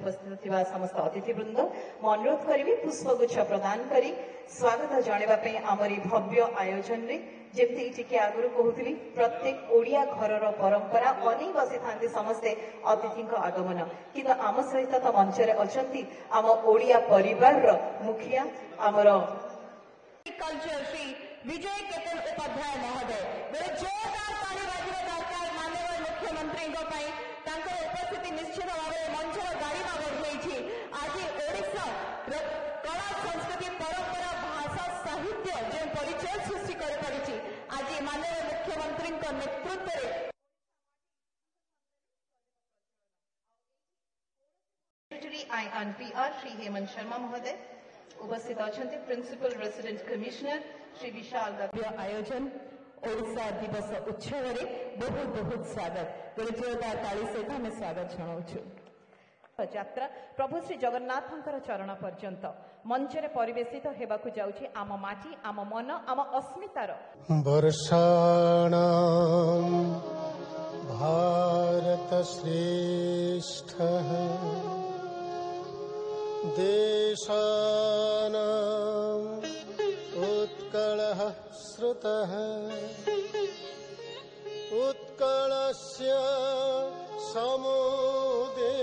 उपस्थित थिबा समस्त अतिथिवृंद अनुरोध करी पुष्पगुच्छ प्रदान करी स्वागत जणाइबा आमरी भव्य आयोजन रे जेमती टिके आगुरु कहूली प्रत्येक ओडिया घरर परंपरा अनेक बसी था समस्ते अतिथि आगमन किंतु आम सहित तो मंच अच्छा आम ओडिया परिवार मुखिया आमर कल्चर श्री विजय केतन उपाध्याय महोदय जोरदार ताली बाजिबा दरकार माननीय मुख्यमंत्री उपस्थिति निश्चित भाव मंचर गाड़िमा बढ़ी आज ओडिशा कला संस्कृति परंपरा भाषा साहित्य जो परिचय सृष्टि कर आज माननीय मुख्यमंत्री नेतृत्व INPR श्री हेमंत शर्मा महोदय उपस्थित अच्छा principal resident commissioner Shri Vishal आयोजन ओडिशा दिवस उत्सव में बहुत बहुत स्वागत जोरदार ताली सहित आम स्वागत जनाऊँ यात्रा प्रभु श्री जगन्नाथ चरण पर्यंत मंचरे परिवेशित हेबाकु जाउछि आम माटी आम मन आम अस्मितार वर्षाणां भारत श्रेष्ठः देशानां उत्कलः श्रुतः उत्कलस्य समुदेश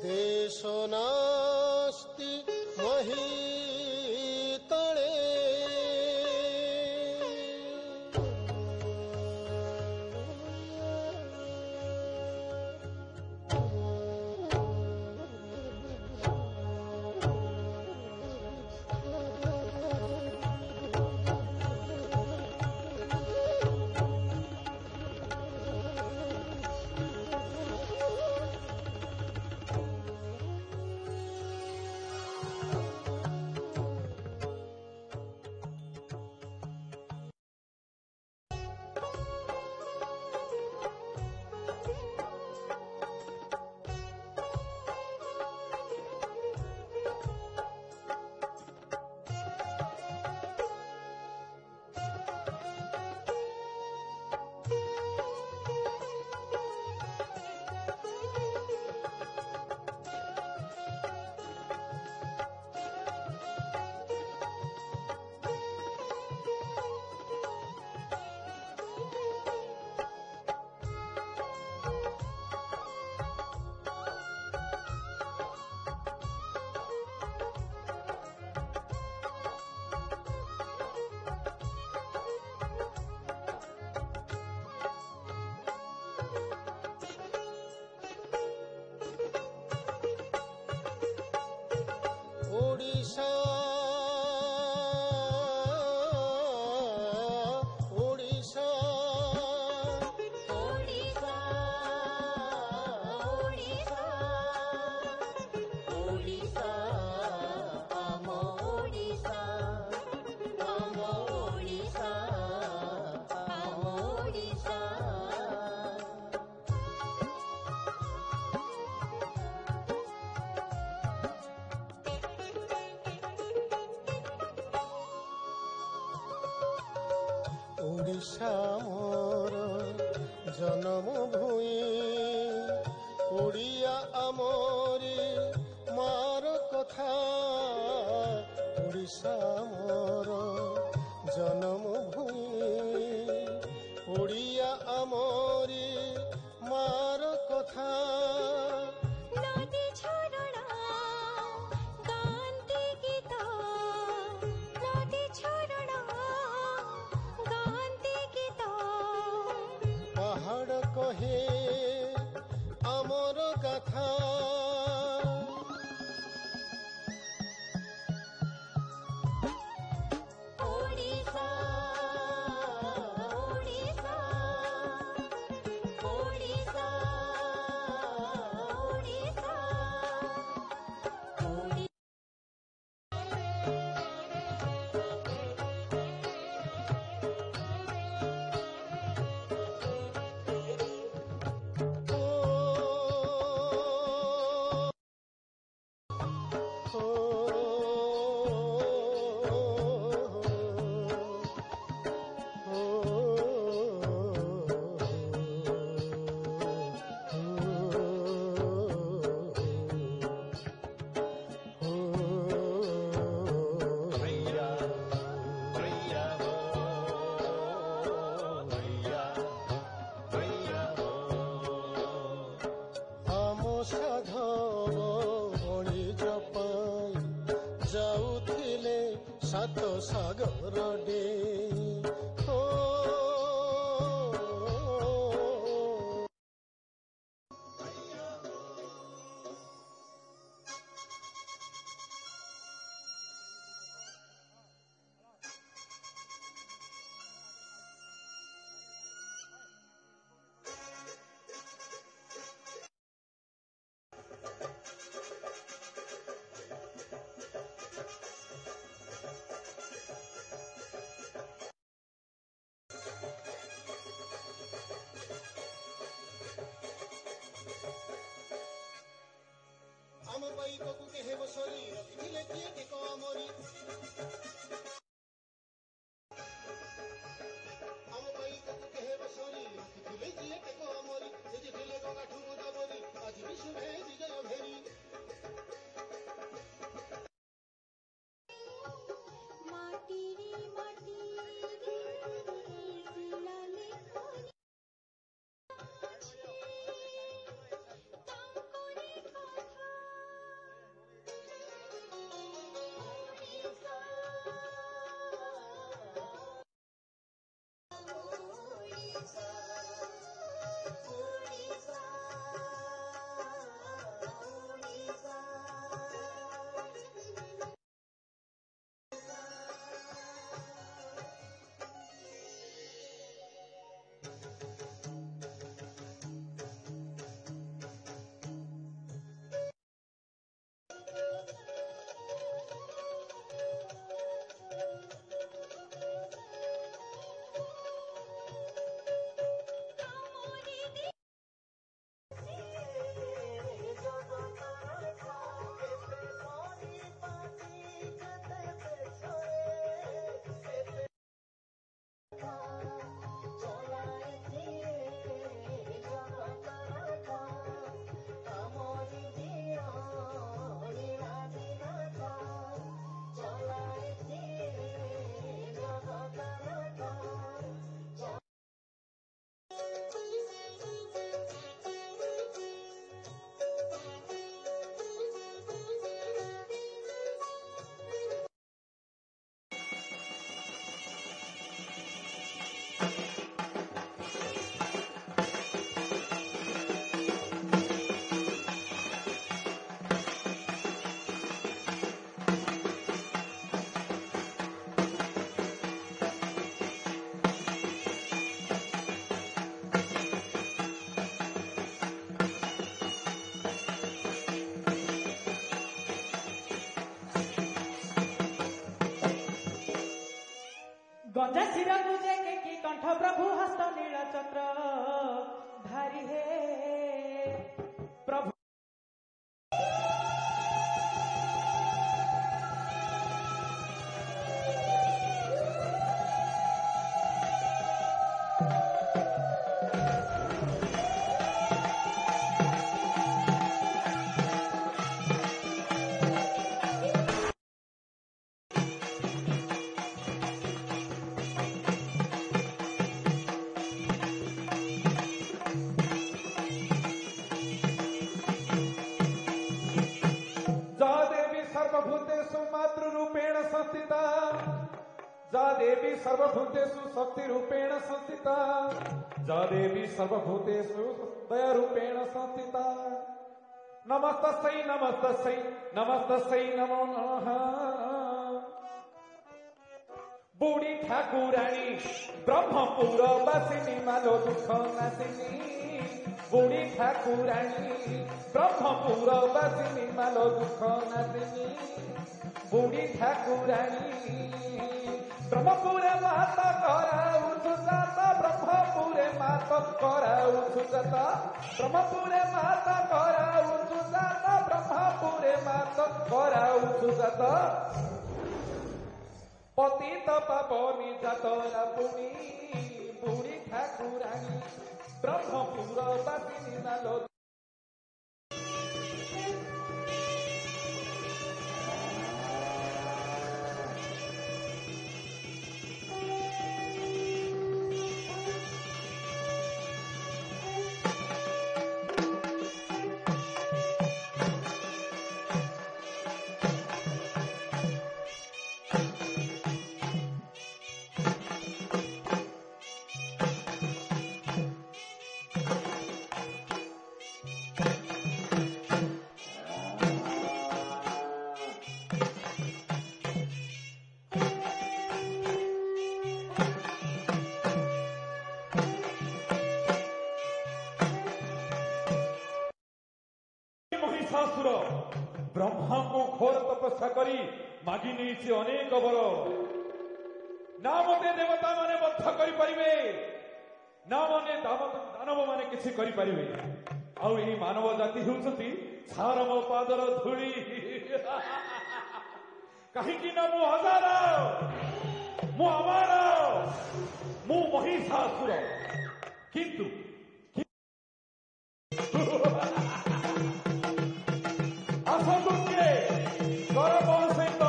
देशो नास्ति महीतले ओडिशा ओडिशा ओडिशा ओडिशा ओडिशा आम ओडिशा आम ओडिशा आम ओडिशा ओडिशा मोर जन्मभूमि ओडिया आमरी मार कथा ओडिशा मोर जन्मभूमि ओडिया आमरी मार कथा कहे आमर गाथा ओडिशा ओडिशा ओडिशा ओडिशा ସାତ ସାଗର ଡେଇଁ ଓ ଆମ ବାଇକକୁ କେହେ ବସରି ରଖିଥିଲେ କିଏ ଟେକ ଆମରି ଆମ ବାଇକକୁ କେହେ ବସରି ରଖିଥିଲେ କିଏ ଟେକ ଆମରି ଯଦି ଥିଲେ ଗଙ୍ଗାଠୁ ଗୋଦାବରୀ ଆଜି ବି ଶୁଭେ ବିଜୟ ଭେରି गंजा शिरा मुझे की कंठ प्रभु हस्त नील चक्र धारी हे प्रभु जा देवी सर्वभूतेषु शक्ति रूपेण संस्थिता जा देवी सर्वभूतेषु दया रूपेण संस्थिता नमस्तस्यै नमस्तस्यै नमस्तस्यै नमो नमः बुढ़ी ठाकुराणी ब्रह्मपुर वासिनी मालो दुख नासिनी बुढ़ी ठाकुराणी ब्रह्मपुर वासिनी मालो दुख नासिनी बुढ़ी ठाकुराणी ब्रह्मपुरे मात कराउछु जात ब्रह्मपुरे मात कराउछु जात ब्रह्मपुरे मात कराउछु जात ब्रह्मपुरे मात कराउछु जात पतित पावनी जातरा पुनी बुढ़ी ठाकुराणी ब्रह्मपुर वासिनी नालो ब्रह्मा को घोर तपस्या करी मागि नहीं अनेक बर ना मते देवता माने बद्ध करि परिबे ना मने दानव माने किछि करि परिबे आउ एही मानव जाति हेउछंती छारम पादर धूଳି कहीं ना मु हजार मु अमर मु महिषासुर किंतु आसतु किए गौरव सहित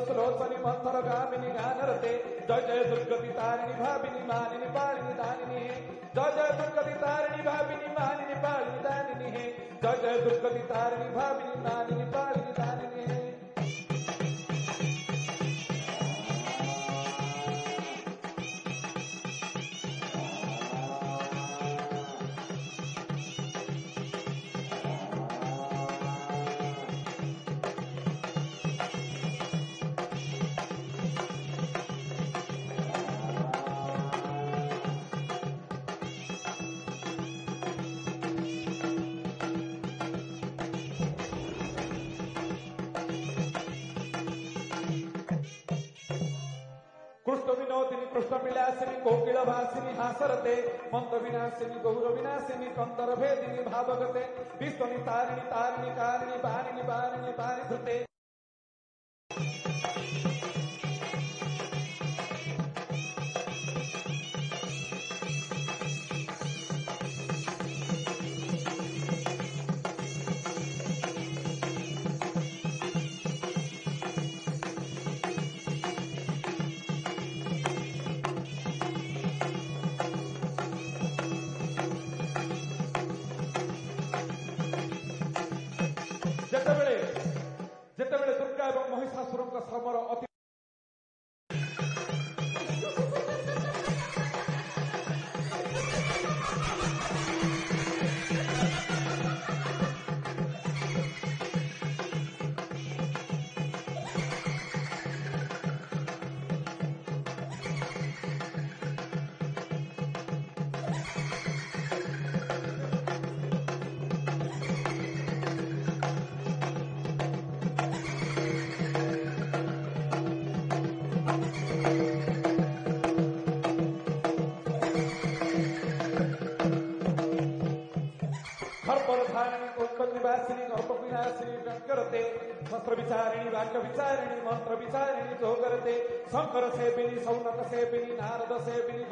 सुलोचनी मंथर गामिनी गानरते जय जय दुर्गति तारिणी भाविनी मानिनी पालिनी दानिनी जय जय दुर्गति तारिणी भाविनी मानिनी पालिनी दानिनी जय जय दुर्गति तारिणी भाविनी मानिनी पालिनी दानिनी कृष्ण विनोदिनी कृष्ण विलासिनी कोकिल भासिनी हासरते मंत्र विनाशिनी गौर विनाशिनी कंदर भेदिनी भावगते विष्णुनी तारिणी तारिणी कारिणी बारिणी बारिणी बारिधृते ଯେତେବେଳେ ଦୁର୍ଗା ଏବଂ ମହିଷାସୁରଙ୍କ ସମର ଅତି निवासिनी गर्भ विनाशिनी व्यंकरते शस्त्र विचारिणी वाक्य विचारिणी मंत्र विचारिणी जो करते शंकर सेविनी सौनक सेविनी नारद सेविनी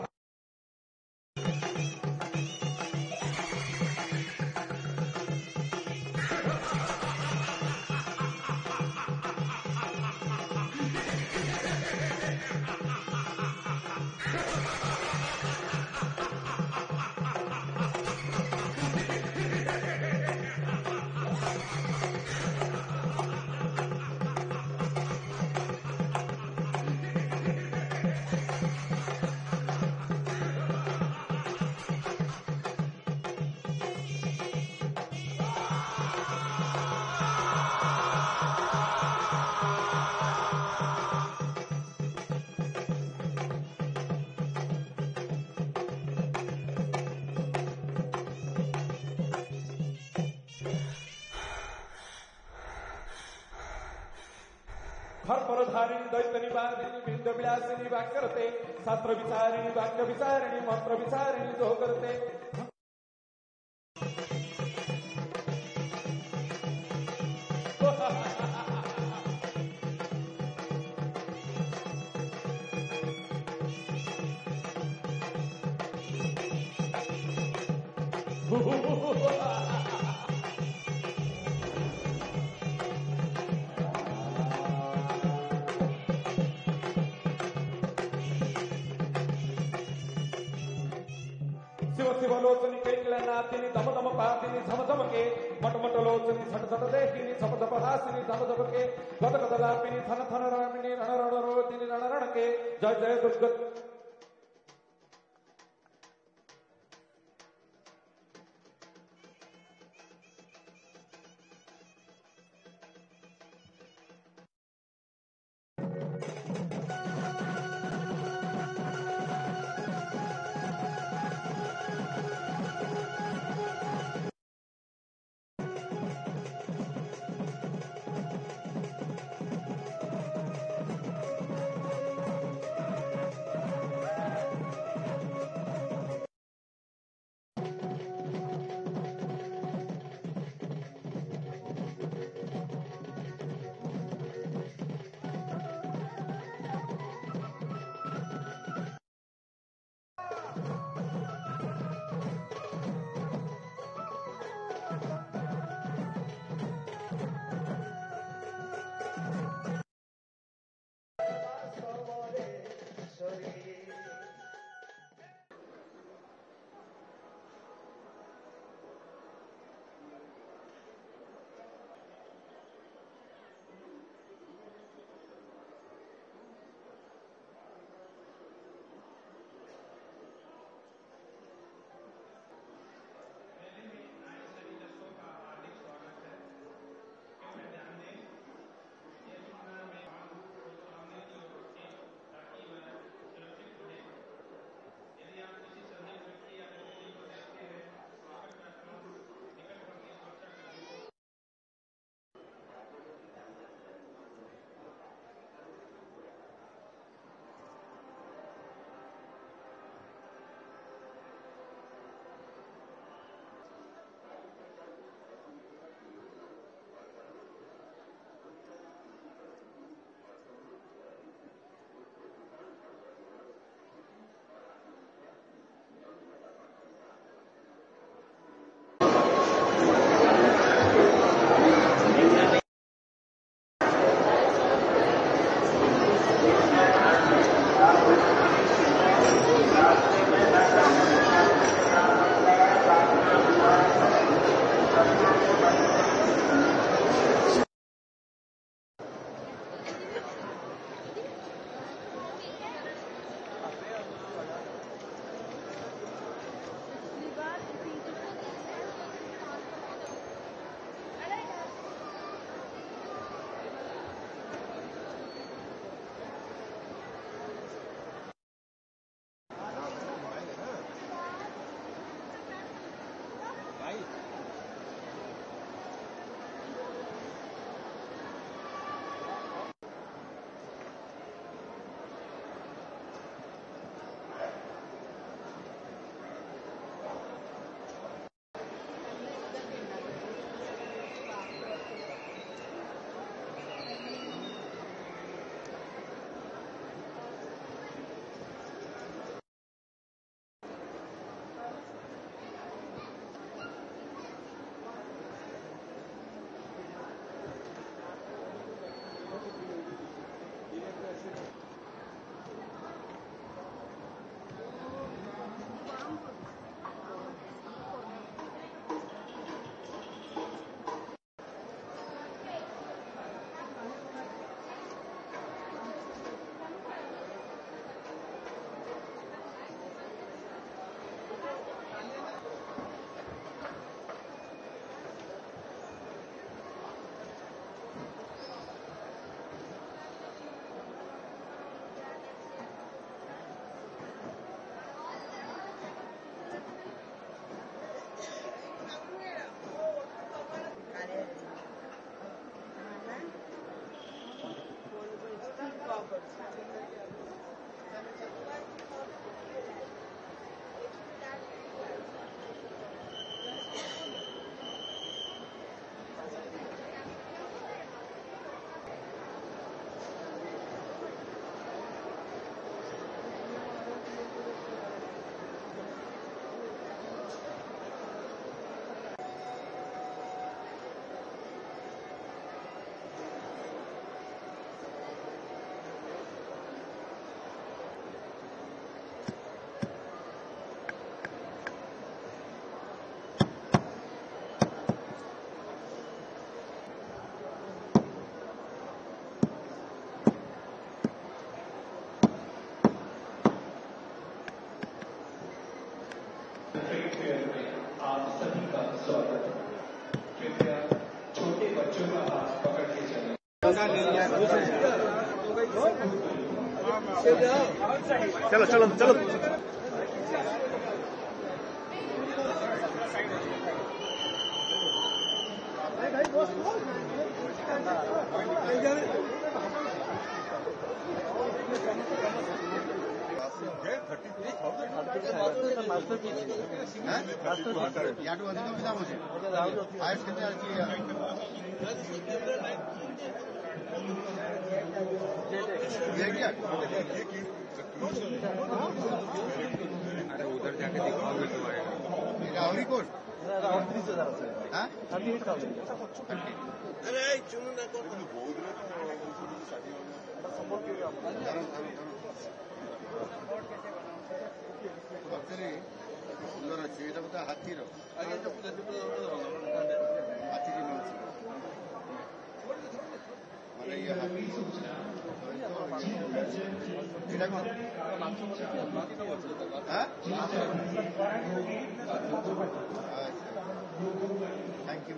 धारिणी दैत्य निवारिणी बिंद विलासिनी वाक्यरते शास्त्र विचारिणी वाक्य विचारिणी मंत्र विचारिणी जो करते शिव शिवलोचनी कैकला नातिनी दम दम पातिनी झम झम के मटमट लोचनी झट झट देखिनी झप झप हासिनी झप झप के गद गद लापिनी थन थन रामिनी रण रण रोदिनी रण रण के जय जय दुर्गत फेयर में आप सभी का स्वागत है। कृपया छोटे बच्चों का हाथ पकड़ के चलें। चलो चलो चलो याडू अधिक भी दाम अच्छे हाईएस्ट केते अछि ये क्या अरे उधर जाके दिखाओगे तो आएगा राहुरी कोट हां 38,000 अरे चुनु ना कोट ବାତରେ ସୁନ୍ଦର ଅଛି ଏଇଟା ବୋଧେ ହାତୀର ହାତୀଟି ମିଳୁଛି ମାନେ ଇଏ ହାତୀ ଏଇଟା କଣ ଥ୍ୟାଙ୍କ ୟୁ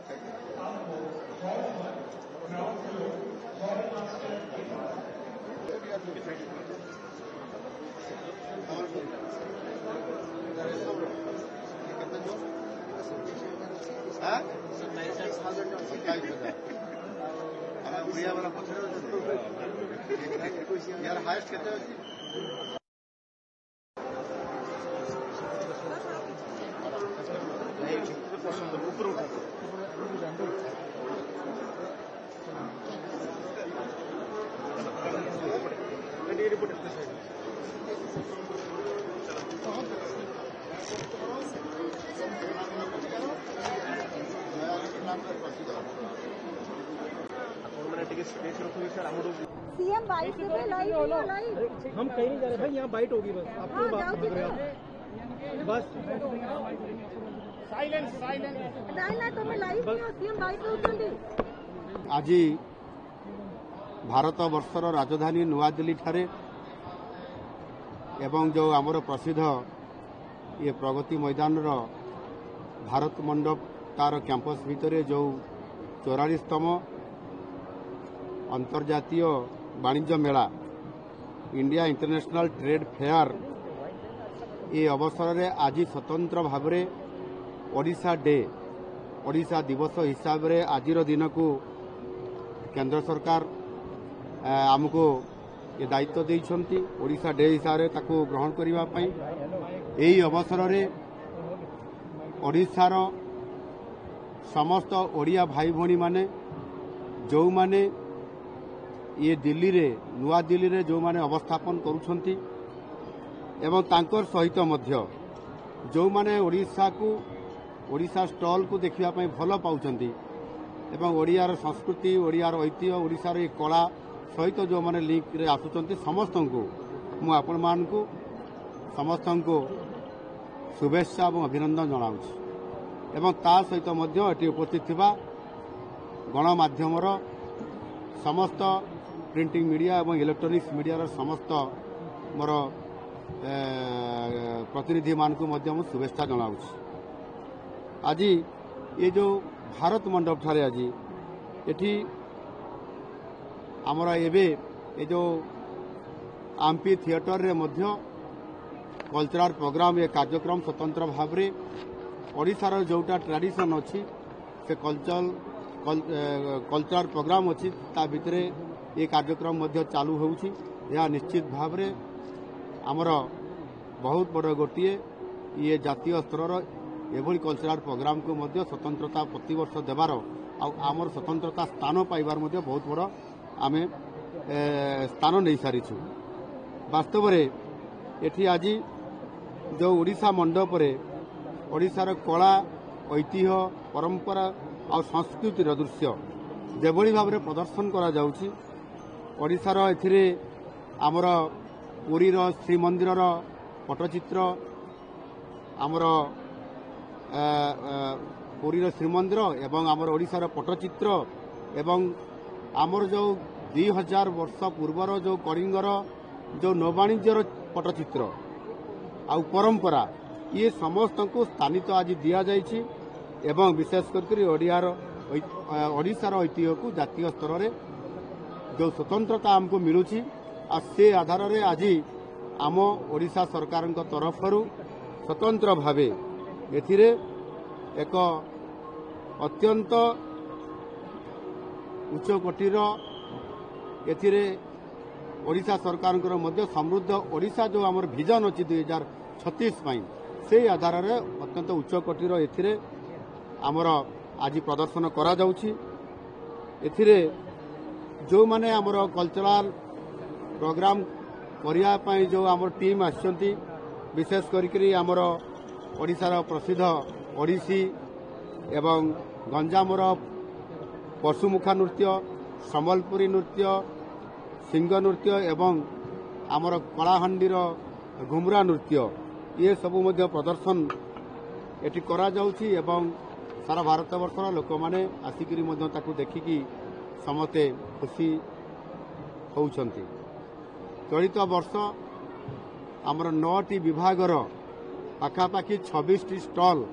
ଓଡ଼ିଆ ବାଲା ପଛରେ ୟାର ହାଏଷ୍ଟ କେତେ ଅଛି सीएम बाइट से लाइव हम कहीं नहीं जा रहे भाई, यहाँ बाइट होगी बस, आप क्यों बात कर रहे हो बस साइलेंस तुम्हें लाइव सीएम बाइट होती आज भारत वर्षर राजधानी नुआदिल्ली ठारे एवं जो आमर प्रसिद्ध ये प्रगति मैदान भारत मंडप तार कैंपस भितर जो 44तम अंतर्जातीय वाणिज्य मेला इंडिया इंटरनेशनल ट्रेड फेयर ये अवसर में आज स्वतंत्र भाव में ओडिशा डे ओडिशा दिवस हिसाब से आज दिन को केंद्र सरकार आमको ये दायित्व देइछंती ओडिशा डे हिसाब से ताकू ग्रहण करिबा पई एही अवसर में ओडिशार समस्त ओडिया भाई भौणी माने जो माने ये दिल्ली रे नुआ दिल्ली रे जो माने अवस्थापन करुछंती एवं तांकर सहित मध्य जो माने ओडिशा स्टॉल को देखिबा पई भलो पाउछंती एवं ओडियार संस्कृति ओडियार ऐतिह्य ओडिशार ये कला सहित जो माने लिंक रे आसुचंती समस्त को मु आपण मान को समस्त को शुभेच्छा और अभिनंदन जनाऊँ एवं ता सहित मध्य एटी उपस्थित थिबा गणमाध्यमर समस्त प्रिंटिंग मीडिया और इलेक्ट्रोनिक्स मीडिया समस्त मोर प्रतिनिधि मान को मध्य मु शुभेच्छा जनाऊँ आज ये जो भारत मंडप ठारे आज एठी आमर एबे ये जो आम्पी थिएटर रे मध्य कल्चरल प्रोग्राम ये कार्यक्रम स्वतंत्र भाव में ओडिशार जोटा ट्रेडिशन अच्छी से कल्चरल प्रोग्राम अच्छी ता भितर ये कार्यक्रम मध्य चालू होउछि यह निश्चित भाव में आमर बहुत बड़ गोटे ये जातीय स्तर एभली कल्चरल प्रोग्राम को मध्य स्वतंत्रता प्रतिवर्ष देवार आमर स्वतंत्रता स्थान पाइबार मध्य बहुत बड़ आमे स्थान नहीं सारीछु वास्तव में एठी आज जो ओडिशा मंडप रे ओडिशार कला ऐतिह्य परंपरा और संस्कृतिर दृश्य जेभली भाव में प्रदर्शन करा जाउछि ओडिशार एथिरे आमर पुरीर श्रीमंदिरर पटचित्र आमर पुरीर श्रीमंदिर एवं आमर ओडिशार पटचित्र एवं आमर जो 2000 वर्ष पूर्वर जो कलिंगर जो नौवाणिज्यर पटचित्र आउ परंपरा ये समस्त को स्थानित आज दि जाइछि एवं विशेष करके ओडिशार ऐतिह्य को जातीय स्तर में जो स्वतंत्रता आमको मिलूची आ से आधार में आज आम ओडिशा सरकार तरफ स्वतंत्र भावे एथिरे एक अत्यंत उच्च कोटीर एथिरे ओडिशा सरकार समृद्ध ओडिशा जो आमर विजन अच्छी 2036 से आधार में अत्यंत उच्च कोटीर एथिरे आमर आज प्रदर्शन करा जाउछि। एथिरे जो माने आमर कल्चरल प्रोग्राम करिया पई जो आमर टीम आछंती विशेष करिकरी आमर ओडिशार प्रसिद्ध ओडिसी एवं गंजामर पशुमुखा नृत्य सम्बलपुरी नृत्य सिंह नृत्य एवं आमर कलाहांडीर घुमरा नृत्य ये सबु मध्य प्रदर्शन एटी करा जाउछि एवं सारा भारत वर्षर लोक मैंने आसिकी देखिकी समस्ते खुशी होउछंती। चलित वर्ष आमर 9टी विभागर पाखापाखि 26टी स्टल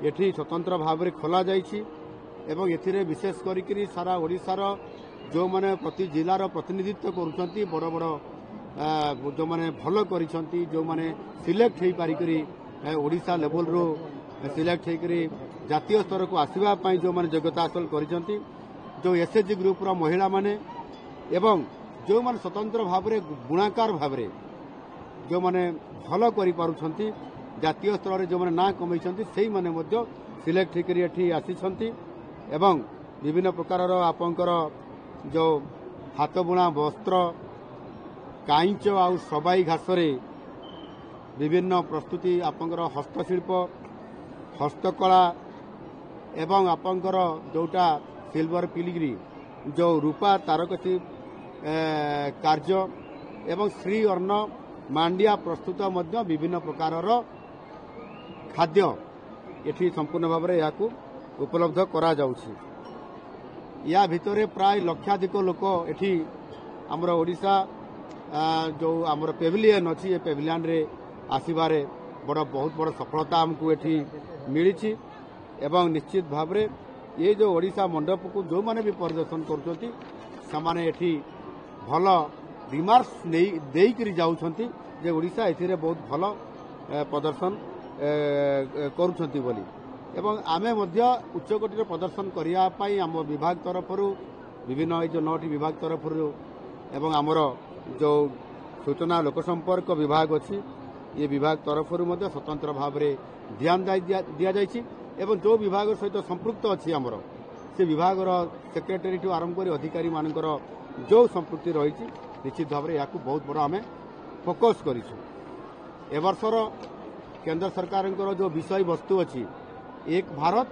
एठी स्वतंत्र भाव में खोल जाइछि एवं एथिरे विशेष करिकरी सारा ओडिशार जो माने प्रति जिलार प्रतिनिधित्व करुछंती बड़ बड़ जो माने भल करिछंती जो माने सिलेक्ट हेई पारिकरी ओडिशा लेवल रो सिलेक्ट हेकरी जातीय स्तर को आसवा जो माने योग्यता हासिल करिछंती जो एसएचजी ग्रुप रो महिला माने एवं जो माने स्वतंत्र भाव में बुणाकार भाव में जो माने भल करि पारुछंती जातीय स्तर में जो माने ना कमैछंती सेही माने मध्य सिलेक्ट हेकरी एठी आसीछंती एवं विभिन्न प्रकार आपंकर जो हाथ बुणा वस्त्र काईच आउ सबाई घासरे विभिन्न प्रस्तुति आपंकर हस्तशिल्प हस्तकला एवं आपंकर जोटा सिल्वर पिलिग्री जो रूपा तारकसी कार्य एवं श्री अन्न मांडिया प्रस्तुत मध्य विभिन्न प्रकार खाद्य एठी संपूर्ण भाव में याकू उपलब्ध करा जाउछि। या भितरे प्राय लक्षाधिक लोक एठी हमर ओडिशा जो हमर पेविलियन अछि ए पेविलियन रे आसीबारे बहुत बड़ सफलता हमको एठी मिली एवं निश्चित भाव में ये जो ओडिशा मंडप को जो माने भी परिदर्शन करछंती समाने एठी भल रिमार्क्स देइकरी जाउछंती जे ओडिशा एथिरे बहुत भल प्रदर्शन करुछंती बोली एवं आमे मध्य उच्चकोटीर प्रदर्शन करिया पाई आम विभाग तरफ विभिन्न जो 9टी विभाग तरफ एवं आमर जो सूचना लोक संपर्क विभाग अच्छी ये विभाग तरफ स्वतंत्र भाव में ध्यान दि जाइछि एवं जो विभाग सहित संपृक्त अच्छी आमर से विभाग सेक्रेटरी ठू आरंभ कर अधिकारी मानकर जो संपृक्ति रही निश्चित भाव में यहाँ बहुत बड़ा आम फोकस करूँ। ए वर्षर केंद्र सरकार जो विषय वस्तु अच्छी एक भारत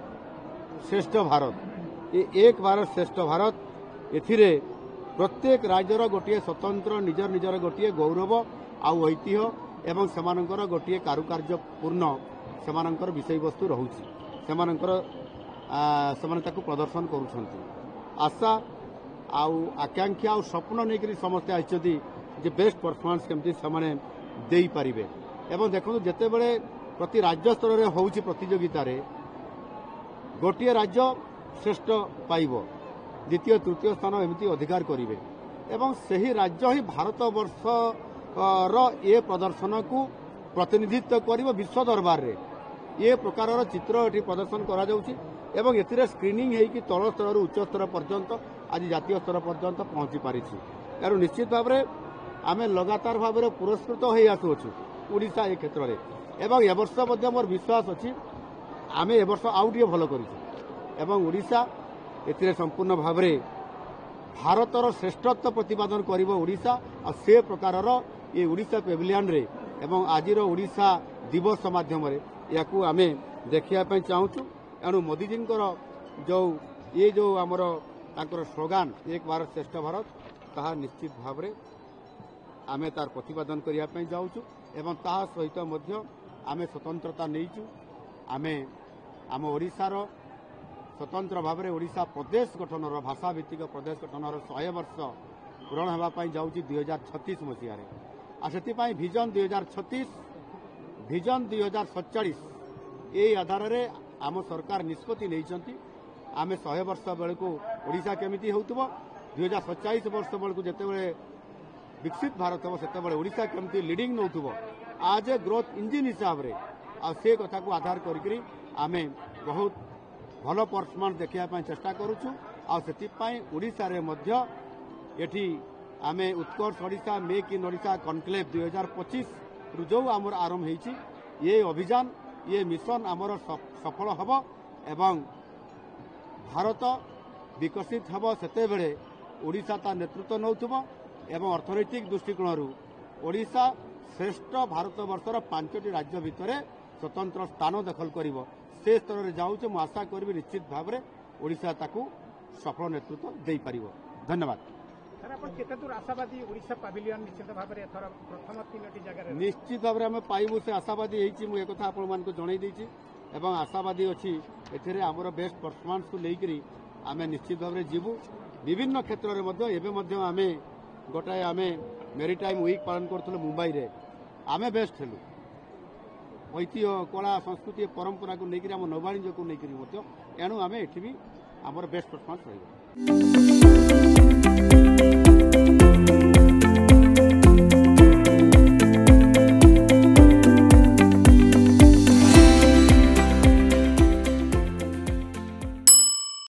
श्रेष्ठ भारत ये एक भारत श्रेष्ठ भारत एथिरे प्रत्येक राज्यर गोटे स्वतंत्र निजर निजर गोटे गौरव आउ ऐतिह्य एवं सेमानंकर गोटे कारुकार्यपूर्ण सेमानंकर विषय वस्तु रहुछि सेमाने ताकु प्रदर्शन करुछंती। आशा आउ आकांक्षा आउ स्वप्न नेकरी समस्ते आइछथि जे बेस्ट परफॉर्मेंस केमती सेमाने देई परिबे एवं देखो जेते बेले प्रति राज्य स्तर रे होउछि प्रतियोगिता रे गोटे राज्य श्रेष्ठ पाइब द्वितीय तृतीय स्थान एमती अधिकार करेंगे एवं सही राज्य ही भारत वर्ष ये प्रदर्शन को प्रतिनिधित्व कर विश्व दरबार रे ये प्रकार चित्र ये प्रदर्शन करा जाउछि एवं एथिरे स्क्रीनिंग होगी तल स्तर उच्च स्तर पर्यंत आज जातीय स्तर पर्यंत पहुंची पारिछि। यार निश्चित भाव में आम लगातार भाव में पुरस्कृत हो आसुछु ओडिशा ए क्षेत्र में एवं ए वर्ष मोर विश्वास अच्छी आम ए वर्ष आउ टे भल करिछु एवं ओडिशा एथिरे संपूर्ण भाव में भारतर श्रेष्ठत्व प्रतिपादन करिब ओडिशा आ से प्रकार ये ओडिशा पेविलियन रे एवं आजिर ओडिशा दिवस माध्यम याकू आमे देखिया पई चाहूछु। एणु मोदीजी जो ये जो आमर तांकर स्लोगान एक भारत श्रेष्ठ भारत ताहा निश्चित भाव में आमे तार प्रतिपादन करिया पई जाउछु एवं ताहा सहित मध्य आमे स्वतंत्रता नैचु आमे आम ओडिशार स्वतंत्र भाव में ओडिशा प्रदेश गठन भाषा भित्तिक प्रदेश गठन 100 वर्ष पूरण होगापाई जाऊँगी 2036 मसीह से विजन 2036 ଭିଜନ 2047 এই আধারে आम सरकार निष्पत्ति नहीं आमे 100 वर्ष बेलू ओडिशा केमिति होउतबो 2047 वर्ष बेलू जितेबाला विकसित भारत हम से ओडिशा केमिति लीडिंग नौथबो आज ए ग्रोथ इंजिन हिसाब रे आ से कथा को आधार करी आमे बहुत भल परफॉर्मेंस देखा चेष्टा करूछु आ सेतिपाई ओडिशा रे मध्य एठी आमे Utkarsh Odisha make in Odisha conclave 2025 रु जो आमर आरंभ होईछि ये अभियान ये मिशन आमर सफल हब एवं भारत विकसित हब सेते बेले ओडिशा ता नेतृत्व नौथबो एवं अर्थनैतिक दृष्टिकोण ओडिशा श्रेष्ठ भारत वर्षर 5टी राज्य भितर स्वतंत्र स्थान दखल करिवो से स्तर रे जाउछ मु आशा करबी निश्चित भाव में ओडिशा ताकू सफल नेतृत्व दे पारिवो। धन्यवाद। सर आपण केते दूर आशावादी ओडिशा पाविलियन निश्चित भाव में एथर प्रथम 3टी जगह निश्चित भाव में पाइबु से आशावादी हेछि मु एकथा आपण मान को जणाई देछि एवं आशावादी अछि एथिरे हमर बेस्ट परफॉर्मेंस को लेकरी आमे निश्चित भाव में जीवु विभिन्न क्षेत्र रे मध्य एबे मध्य आमे गोटाए आमे मेरीटाइम वीक पालन करथुल मुंबई रे आमे बेस्ट हेलु ऐतिह्य कला संस्कृति परंपरा को लेकरी हम नौवाणिज्य को लेकरी मध्य एणु आमे एठी भी हमर बेस्ट परफॉर्मेंस रहिबो।